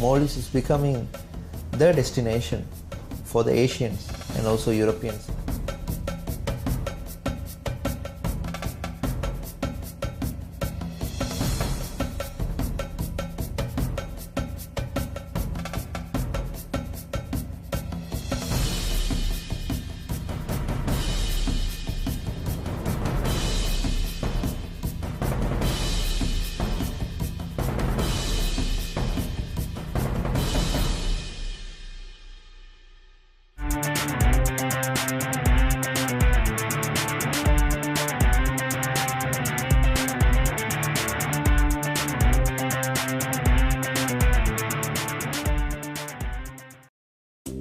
Maldives is becoming the destination for the Asians and also Europeans.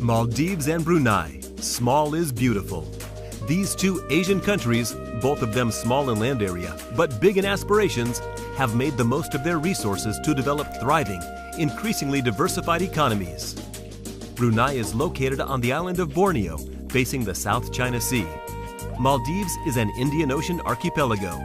Maldives and Brunei, small is beautiful. These two Asian countries, both of them small in land area, but big in aspirations, have made the most of their resources to develop thriving, increasingly diversified economies. Brunei is located on the island of Borneo, facing the South China Sea. Maldives is an Indian Ocean archipelago.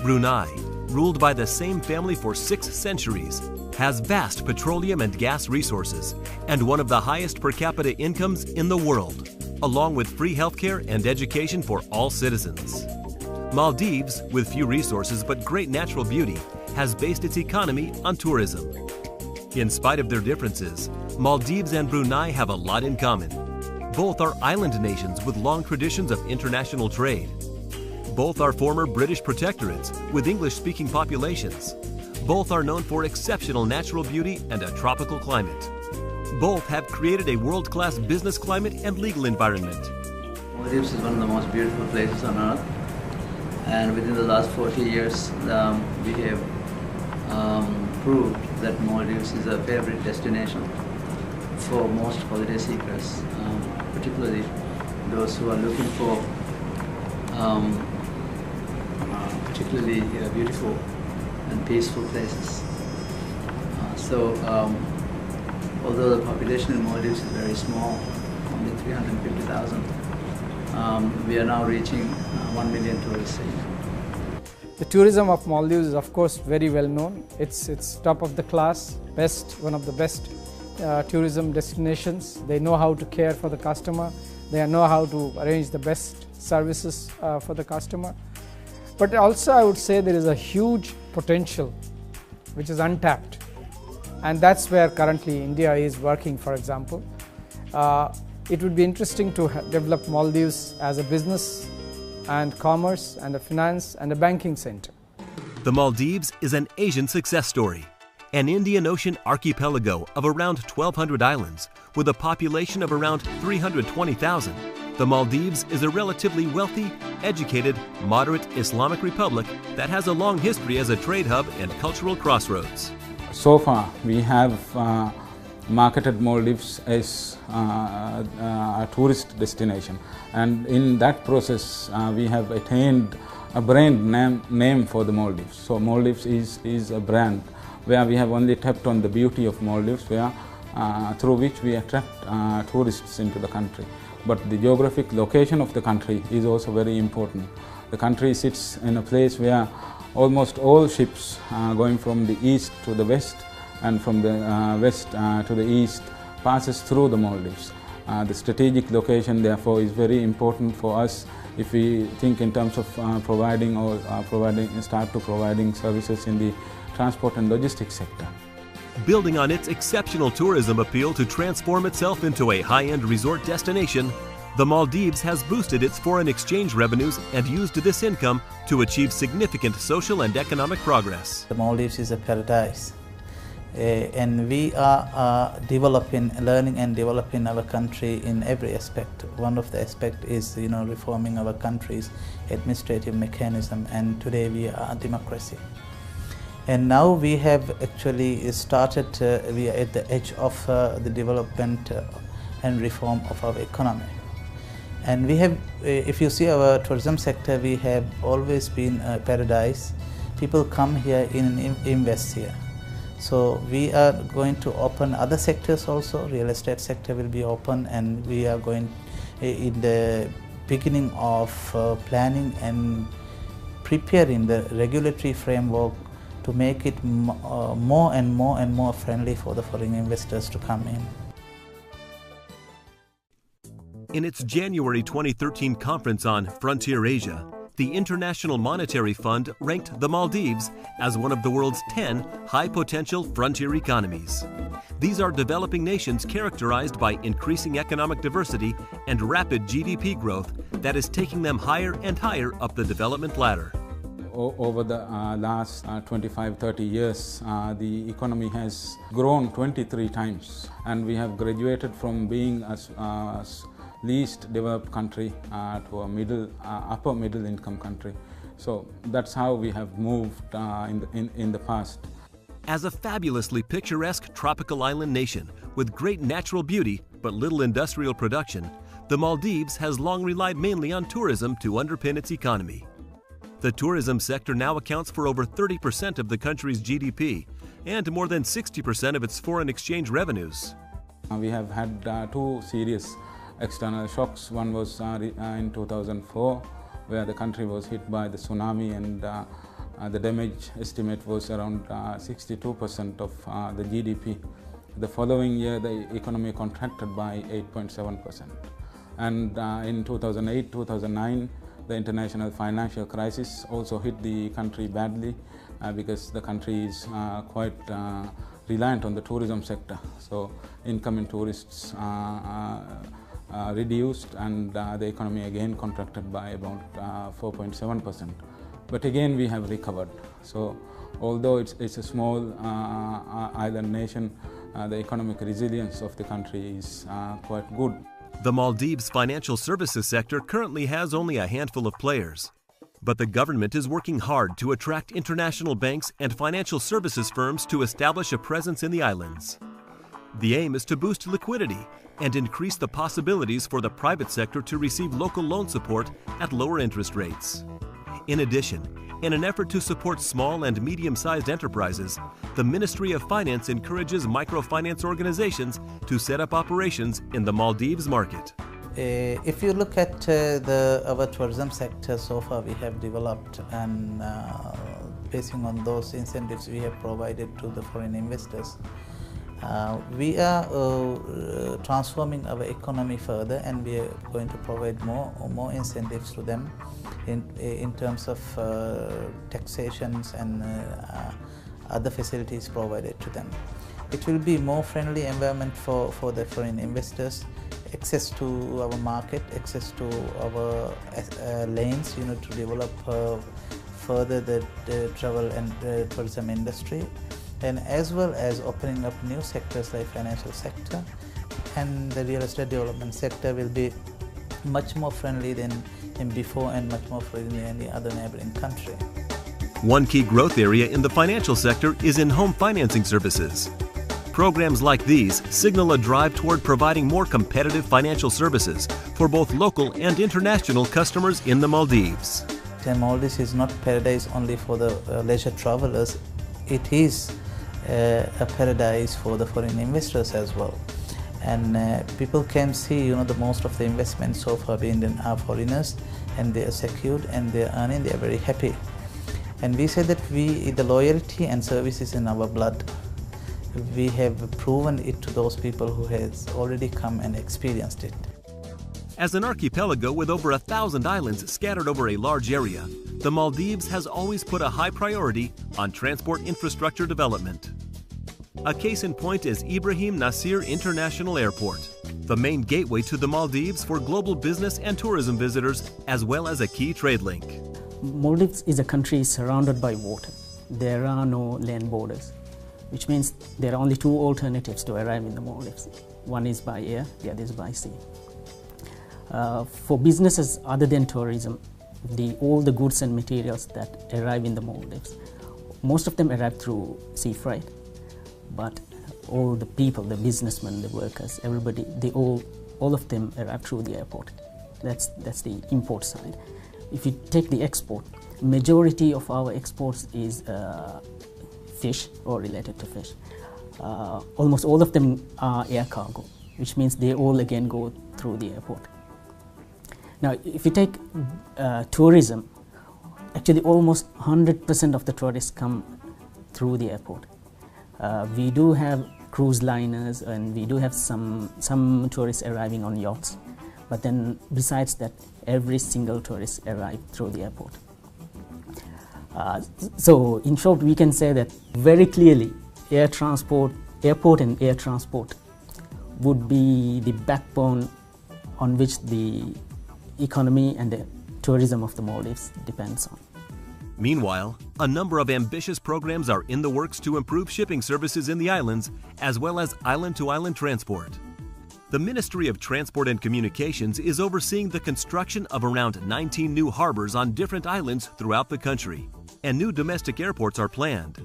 Brunei, ruled by the same family for 6 centuries, has vast petroleum and gas resources and one of the highest per capita incomes in the world, along with free healthcare and education for all citizens. Maldives, with few resources but great natural beauty, has based its economy on tourism. In spite of their differences, Maldives and Brunei have a lot in common. Both are island nations with long traditions of international trade. Both are former British protectorates with English-speaking populations. Both are known for exceptional natural beauty and a tropical climate. Both have created a world-class business climate and legal environment. Maldives is one of the most beautiful places on earth, and within the last 40 years we have proved that Maldives is a favorite destination for most holiday seekers, particularly those who are looking for particularly beautiful and peaceful places. Although the population in Maldives is very small, only 350,000, we are now reaching 1 million tourists a year. The tourism of Maldives is of course very well known. It's top of the class, one of the best tourism destinations. They know how to care for the customer. They know how to arrange the best services for the customer. But also I would say there is a huge potential which is untapped, and that's where currently India is working, for example. It would be interesting to develop Maldives as a business and commerce and a finance and a banking center. The Maldives is an Asian success story, an Indian Ocean archipelago of around 1,200 islands with a population of around 320,000. The Maldives is a relatively wealthy, educated, moderate Islamic republic that has a long history as a trade hub and cultural crossroads. So far, we have marketed Maldives as a tourist destination, and in that process we have attained a brand name for the Maldives. So Maldives is a brand where we have only tapped on the beauty of Maldives, through which we attract tourists into the country. But the geographic location of the country is also very important. The country sits in a place where almost all ships going from the east to the west and from the west to the east passes through the Maldives. The strategic location therefore is very important for us if we think in terms of providing services in the transport and logistics sector. Building on its exceptional tourism appeal to transform itself into a high-end resort destination, the Maldives has boosted its foreign exchange revenues and used this income to achieve significant social and economic progress. The Maldives is a paradise, and we are learning and developing our country in every aspect. One of the aspects is reforming our country's administrative mechanism, and today we are a democracy. And now we have actually started, we are at the edge of the development and reform of our economy. And we have, if you see our tourism sector, we have always been a paradise. People come here and invest here. So we are going to open other sectors also. Real estate sector will be open, and we are going in the beginning of planning and preparing the regulatory framework to make it more and more friendly for the foreign investors to come in. In its January 2013 conference on Frontier Asia, the International Monetary Fund ranked the Maldives as one of the world's 10 high-potential frontier economies. These are developing nations characterized by increasing economic diversity and rapid GDP growth that is taking them higher and higher up the development ladder. Over the last 25-30 years, the economy has grown 23 times, and we have graduated from being a least developed country to a upper middle income country. So that's how we have moved in the past. As a fabulously picturesque tropical island nation with great natural beauty but little industrial production, the Maldives has long relied mainly on tourism to underpin its economy. The tourism sector now accounts for over 30% of the country's GDP and more than 60% of its foreign exchange revenues. We have had two serious external shocks. One was in 2004, where the country was hit by the tsunami, and the damage estimate was around 62% of the GDP. The following year, the economy contracted by 8.7%. And in 2008-2009, the international financial crisis also hit the country badly because the country is quite reliant on the tourism sector. So incoming tourists reduced, and the economy again contracted by about 4.7%. But again, we have recovered. So although it's a small island nation, the economic resilience of the country is quite good. The Maldives' financial services sector currently has only a handful of players. But the government is working hard to attract international banks and financial services firms to establish a presence in the islands. The aim is to boost liquidity and increase the possibilities for the private sector to receive local loan support at lower interest rates. In addition, in an effort to support small and medium-sized enterprises, the Ministry of Finance encourages microfinance organizations to set up operations in the Maldives market. If you look at our tourism sector, so far we have developed, and basing on those incentives we have provided to the foreign investors, we are transforming our economy further, and we are going to provide more incentives to them in terms of taxations and other facilities provided to them. It will be more friendly environment for the foreign investors, access to our market, access to our lanes, to develop further the travel and tourism industry, and as well as opening up new sectors like financial sector, and the real estate development sector will be much more friendly than before, and much more friendly than any other neighboring country. One key growth area in the financial sector is in home financing services. Programs like these signal a drive toward providing more competitive financial services for both local and international customers in the Maldives. The Maldives is not paradise only for the leisure travelers. It is a paradise for the foreign investors as well. And people can see, the most of the investments so far being done are foreigners, and they are secured and they are earning, they are very happy. And we say that the loyalty and service is in our blood. We have proven it to those people who has already come and experienced it. As an archipelago with over 1,000 islands scattered over a large area, the Maldives has always put a high priority on transport infrastructure development. A case in point is Ibrahim Nasir International Airport, the main gateway to the Maldives for global business and tourism visitors, as well as a key trade link. Maldives is a country surrounded by water. There are no land borders, which means there are only two alternatives to arrive in the Maldives. One is by air, the other is by sea. For businesses other than tourism, all the goods and materials that arrive in the Maldives, most of them arrive through sea freight, but all the people, the businessmen, the workers, everybody, all of them arrive through the airport. That's the import side. If you take the export, majority of our exports is fish or related to fish. Almost all of them are air cargo, which means they all again go through the airport. Now, if you take tourism, actually almost 100% of the tourists come through the airport. We do have cruise liners and we do have some tourists arriving on yachts, but then besides that, every single tourist arrives through the airport. So in short, we can say that very clearly airport and air transport would be the backbone on which the economy and the tourism of the Maldives depends on. Meanwhile, a number of ambitious programs are in the works to improve shipping services in the islands, as well as island-to-island transport. The Ministry of Transport and Communications is overseeing the construction of around 19 new harbors on different islands throughout the country, and new domestic airports are planned.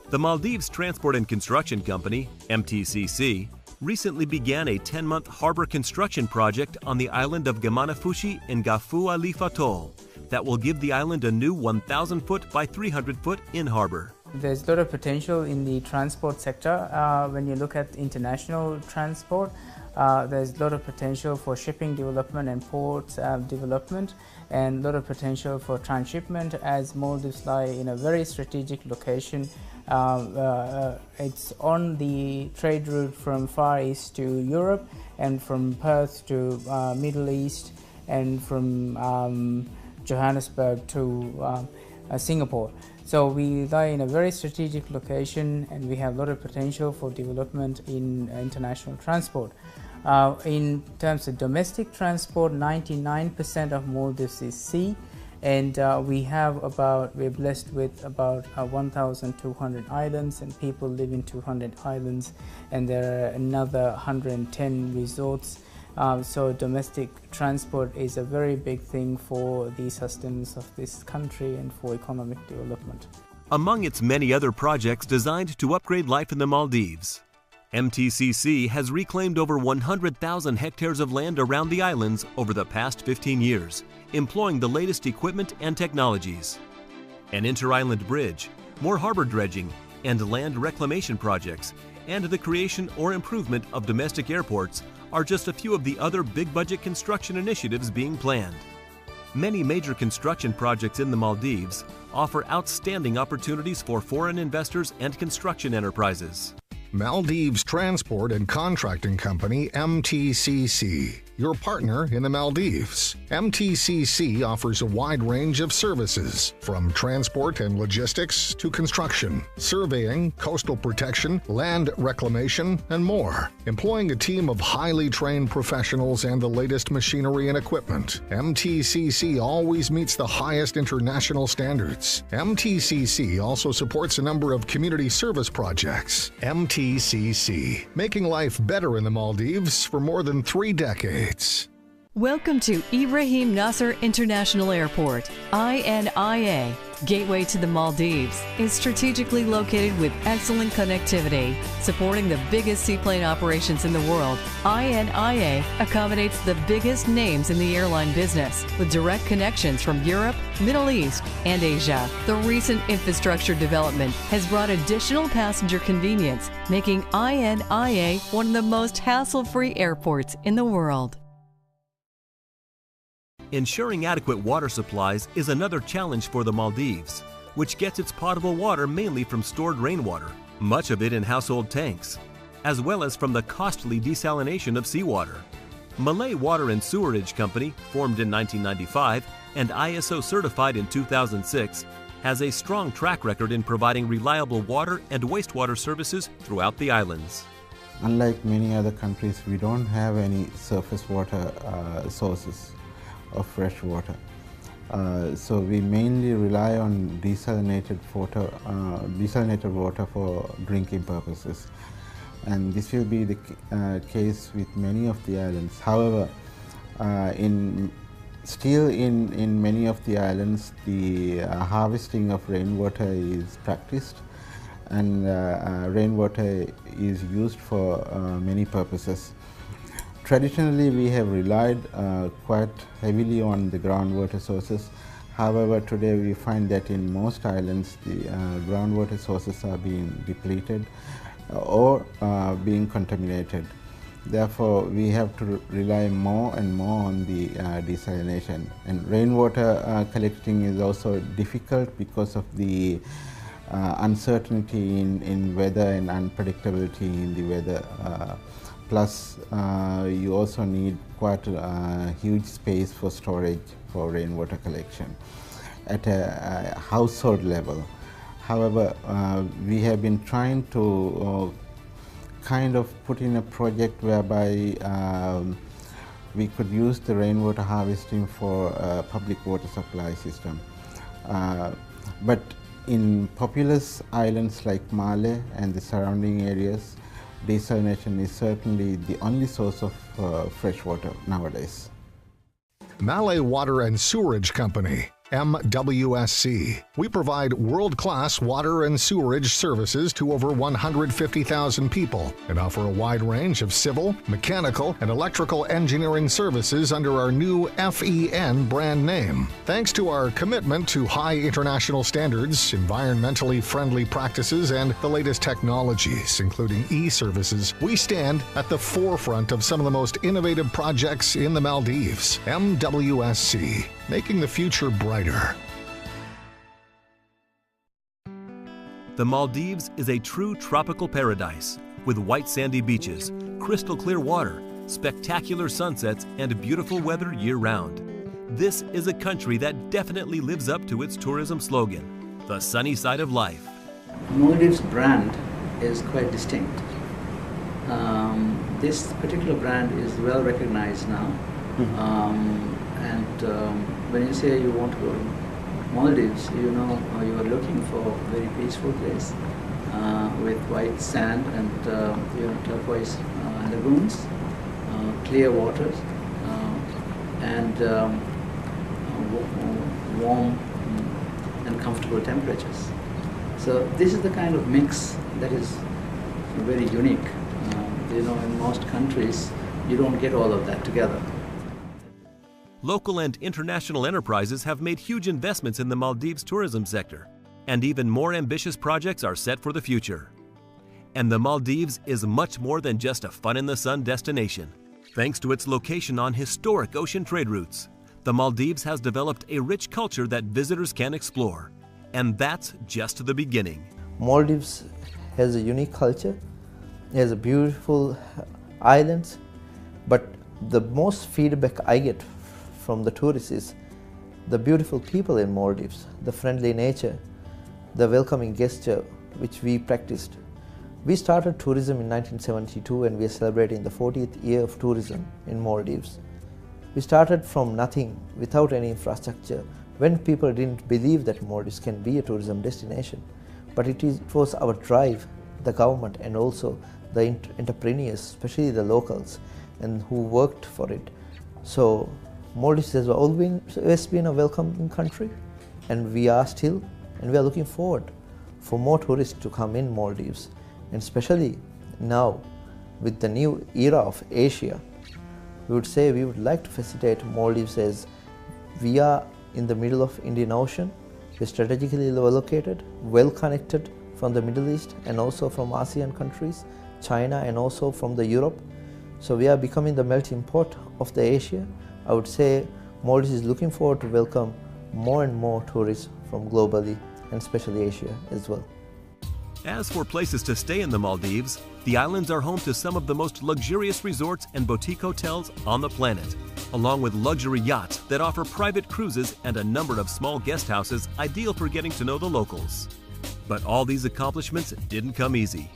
The Maldives Transport and Construction Company, MTCC, recently began a 10-month harbor construction project on the island of Gamanafushi in Gafu Alif Atoll that will give the island a new 1,000-foot by 300-foot in-harbor. There's a lot of potential in the transport sector. When you look at international transport, there's a lot of potential for shipping development and ports development, and a lot of potential for transshipment, as Maldives lie in a very strategic location. It's on the trade route from Far East to Europe, and from Perth to Middle East, and from Johannesburg to Singapore. So we lie in a very strategic location, and we have a lot of potential for development in international transport. In terms of domestic transport, 99% of Maldives is sea, and we're blessed with about 1,200 islands, and people live in 200 islands, and there are another 110 resorts. So domestic transport is a very big thing for the sustenance of this country and for economic development. Among its many other projects designed to upgrade life in the Maldives, MTCC has reclaimed over 100,000 hectares of land around the islands over the past 15 years, employing the latest equipment and technologies. An inter-island bridge, more harbor dredging, and land reclamation projects, and the creation or improvement of domestic airports are just a few of the other big-budget construction initiatives being planned. Many major construction projects in the Maldives offer outstanding opportunities for foreign investors and construction enterprises. Maldives Transport and Contracting Company, MTCC, your partner in the Maldives. MTCC offers a wide range of services, from transport and logistics to construction, surveying, coastal protection, land reclamation, and more. Employing a team of highly trained professionals and the latest machinery and equipment, MTCC always meets the highest international standards. MTCC also supports a number of community service projects. MTCC, making life better in the Maldives for more than 3 decades. Welcome to Ibrahim Nasser International Airport. INIA, gateway to the Maldives, is strategically located with excellent connectivity. Supporting the biggest seaplane operations in the world, INIA accommodates the biggest names in the airline business with direct connections from Europe, Middle East, and Asia. The recent infrastructure development has brought additional passenger convenience, making INIA one of the most hassle-free airports in the world. Ensuring adequate water supplies is another challenge for the Maldives, which gets its potable water mainly from stored rainwater, much of it in household tanks, as well as from the costly desalination of seawater. Malay Water and Sewerage Company, formed in 1995 and ISO certified in 2006, has a strong track record in providing reliable water and wastewater services throughout the islands. Unlike many other countries, we don't have any surface water sources of fresh water. So we mainly rely on desalinated water for drinking purposes. And this will be the case with many of the islands. However, still in many of the islands, the harvesting of rainwater is practiced, and rainwater is used for many purposes. Traditionally, we have relied quite heavily on the groundwater sources. However, today we find that in most islands, the groundwater sources are being depleted or being contaminated. Therefore, we have to rely more and more on the desalination. And rainwater collecting is also difficult because of the uncertainty in weather and unpredictability in the weather. Plus, you also need quite a huge space for storage for rainwater collection at a household level. However, we have been trying to kind of put in a project whereby we could use the rainwater harvesting for a public water supply system. But in populous islands like Malé and the surrounding areas, desalination is certainly the only source of fresh water nowadays. Malé Water and Sewerage Company, MWSC. We provide world-class water and sewerage services to over 150,000 people and offer a wide range of civil, mechanical, and electrical engineering services under our new FEN brand name. Thanks to our commitment to high international standards, environmentally friendly practices, and the latest technologies, including e-services, we stand at the forefront of some of the most innovative projects in the Maldives. MWSC, making the future brighter. The Maldives is a true tropical paradise with white sandy beaches, crystal clear water, spectacular sunsets, and beautiful weather year-round. This is a country that definitely lives up to its tourism slogan, the sunny side of life. Maldives brand is quite distinct. This particular brand is well recognized now. When you say you want to go to Maldives, you know you are looking for a very peaceful place with white sand and turquoise lagoons, clear waters, and warm and comfortable temperatures. So this is the kind of mix that is very unique. In most countries, you don't get all of that together. Local and international enterprises have made huge investments in the Maldives tourism sector, and even more ambitious projects are set for the future. And the Maldives is much more than just a fun-in-the-sun destination. Thanks to its location on historic ocean trade routes, the Maldives has developed a rich culture that visitors can explore. And that's just the beginning. Maldives has a unique culture, it has a beautiful islands, but the most feedback I get from the tourists is the beautiful people in Maldives, the friendly nature, the welcoming gesture which we practiced. We started tourism in 1972 and we are celebrating the 40th year of tourism in Maldives. We started from nothing, without any infrastructure, when people didn't believe that Maldives can be a tourism destination. But it was our drive, the government and also the entrepreneurs, especially the locals, and who worked for it. So Maldives has always been a welcoming country, and we are still, and we are looking forward for more tourists to come in Maldives, and especially now with the new era of Asia. We would say we would like to facilitate Maldives as we are in the middle of Indian Ocean. We're strategically located, well connected from the Middle East and also from ASEAN countries, China and also from the Europe. So we are becoming the melting pot of the Asia. I would say Maldives is looking forward to welcome more and more tourists from globally and especially Asia as well. As for places to stay in the Maldives, the islands are home to some of the most luxurious resorts and boutique hotels on the planet, along with luxury yachts that offer private cruises and a number of small guest houses ideal for getting to know the locals. But all these accomplishments didn't come easy.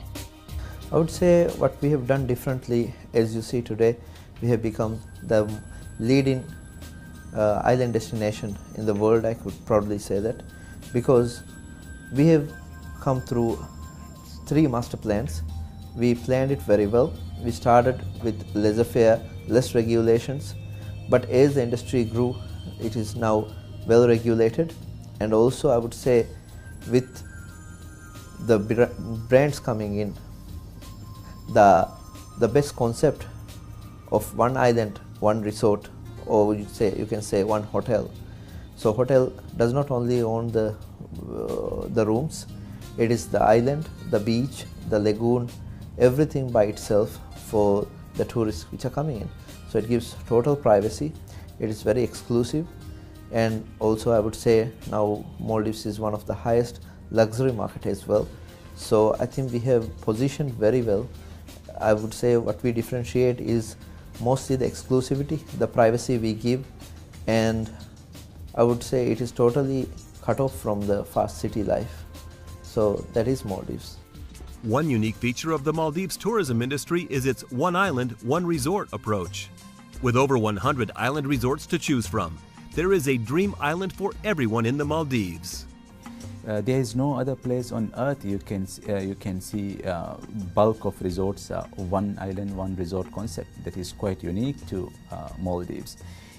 I would say what we have done differently, as you see today, we have become the leading island destination in the world, I could proudly say that, because we have come through 3 master plans. We planned it very well. We started with laissez-faire, less regulations, but as the industry grew, it is now well regulated, and also I would say with the brands coming in, the best concept of one island, one resort, or you can say one hotel. So hotel does not only own the rooms, it is the island, the beach, the lagoon, everything by itself for the tourists which are coming in. So it gives total privacy, it is very exclusive, and also I would say now Maldives is one of the highest luxury market as well. So I think we have positioned very well. I would say what we differentiate is mostly the exclusivity, the privacy we give, and I would say it is totally cut off from the fast city life. So that is Maldives. One unique feature of the Maldives tourism industry is its one island, one resort approach. With over 100 island resorts to choose from, there is a dream island for everyone in the Maldives. There is no other place on earth you can see bulk of resorts, one island, one resort concept that is quite unique to Maldives.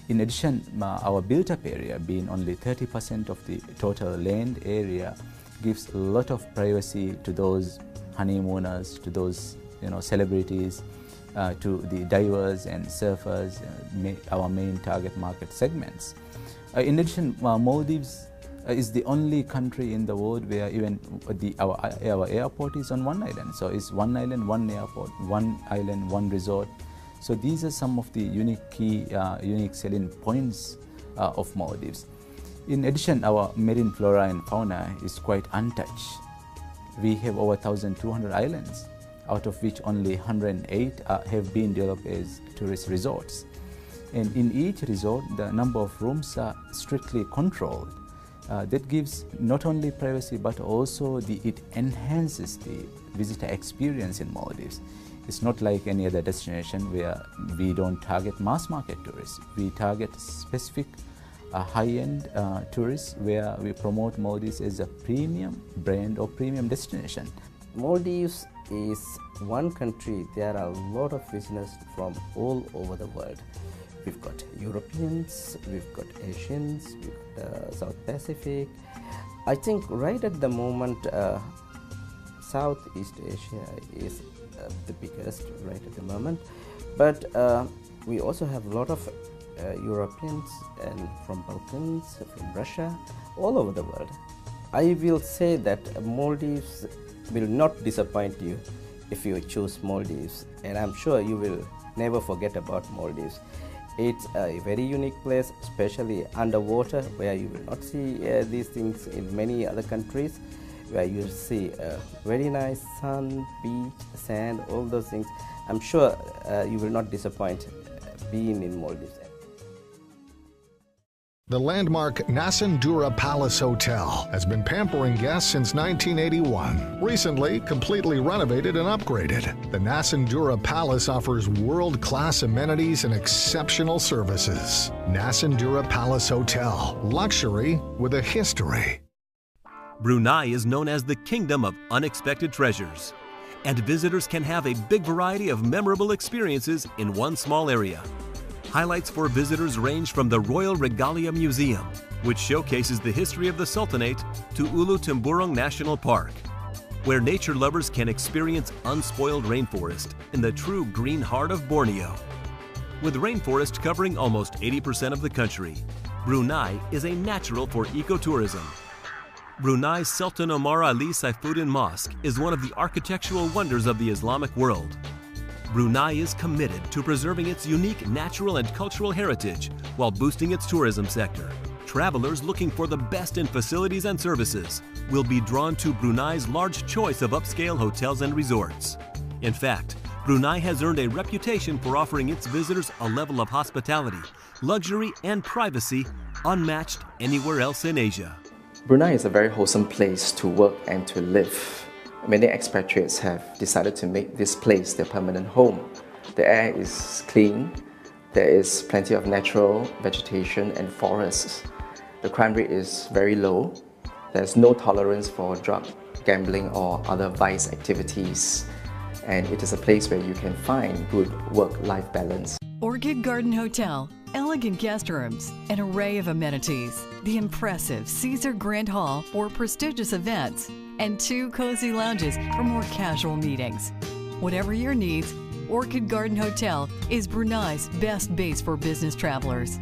In addition, our built-up area, being only 30% of the total land area, gives a lot of privacy to those honeymooners, to those celebrities, to the divers and surfers, our main target market segments. In addition, Maldives is the only country in the world where even our airport is on one island. So it's one island, one airport, one island, one resort. So these are some of the unique selling points of Maldives. In addition, our marine flora and fauna is quite untouched. We have over 1,200 islands, out of which only 108 have been developed as tourist resorts. And in each resort, the number of rooms are strictly controlled. That gives not only privacy, but also it enhances the visitor experience in Maldives. It's not like any other destination where we don't target mass market tourists. We target specific high-end tourists where we promote Maldives as a premium brand or premium destination. Maldives is one country. There are a lot of visitors from all over the world. We've got Europeans, we've got Asians, we've got South Pacific. I think right at the moment, Southeast Asia is the biggest right at the moment. But we also have a lot of Europeans and from Balkans, from Russia, all over the world. I will say that Maldives will not disappoint you if you choose Maldives, and I'm sure you will never forget about Maldives. It's a very unique place, especially underwater, where you will not see these things in many other countries, where you see very nice sun, beach, sand, all those things. I'm sure you will not disappoint being in Maldives. The landmark Nasandura Palace Hotel has been pampering guests since 1981. Recently, completely renovated and upgraded, the Nasandura Palace offers world-class amenities and exceptional services. Nasandura Palace Hotel, luxury with a history. Brunei is known as the Kingdom of Unexpected Treasures, and visitors can have a big variety of memorable experiences in one small area. Highlights for visitors range from the Royal Regalia Museum, which showcases the history of the Sultanate, to Ulu Temburong National Park, where nature lovers can experience unspoiled rainforest in the true green heart of Borneo. With rainforest covering almost 80% of the country, Brunei is a natural for ecotourism. Brunei's Sultan Omar Ali Saifuddin Mosque is one of the architectural wonders of the Islamic world. Brunei is committed to preserving its unique natural and cultural heritage while boosting its tourism sector. Travelers looking for the best in facilities and services will be drawn to Brunei's large choice of upscale hotels and resorts. In fact, Brunei has earned a reputation for offering its visitors a level of hospitality, luxury, and privacy unmatched anywhere else in Asia. Brunei is a very wholesome place to work and to live. Many expatriates have decided to make this place their permanent home. The air is clean, there is plenty of natural vegetation and forests. The crime rate is very low. There's no tolerance for drug, gambling or other vice activities. And it is a place where you can find good work-life balance. Orchid Garden Hotel, elegant guest rooms, an array of amenities, the impressive Caesar Grand Hall for prestigious events, and 2 cozy lounges for more casual meetings. Whatever your needs, Orchid Garden Hotel is Brunei's best base for business travelers.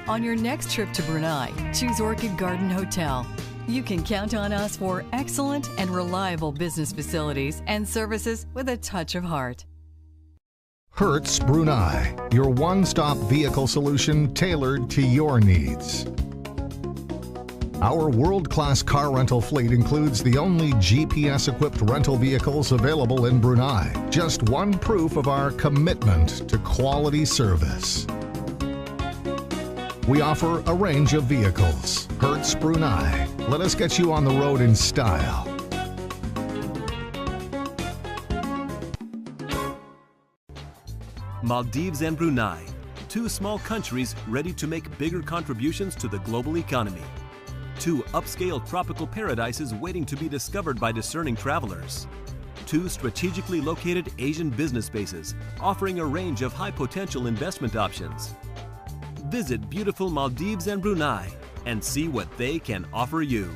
On your next trip to Brunei, choose Orchid Garden Hotel. You can count on us for excellent and reliable business facilities and services with a touch of heart. Hertz Brunei, your one-stop vehicle solution tailored to your needs. Our world-class car rental fleet includes the only GPS-equipped rental vehicles available in Brunei. Just one proof of our commitment to quality service. We offer a range of vehicles. Hertz Brunei. Let us get you on the road in style. Maldives and Brunei, two small countries ready to make bigger contributions to the global economy. Two upscale tropical paradises waiting to be discovered by discerning travelers. Two strategically located Asian business bases offering a range of high-potential investment options. Visit beautiful Maldives and Brunei and see what they can offer you.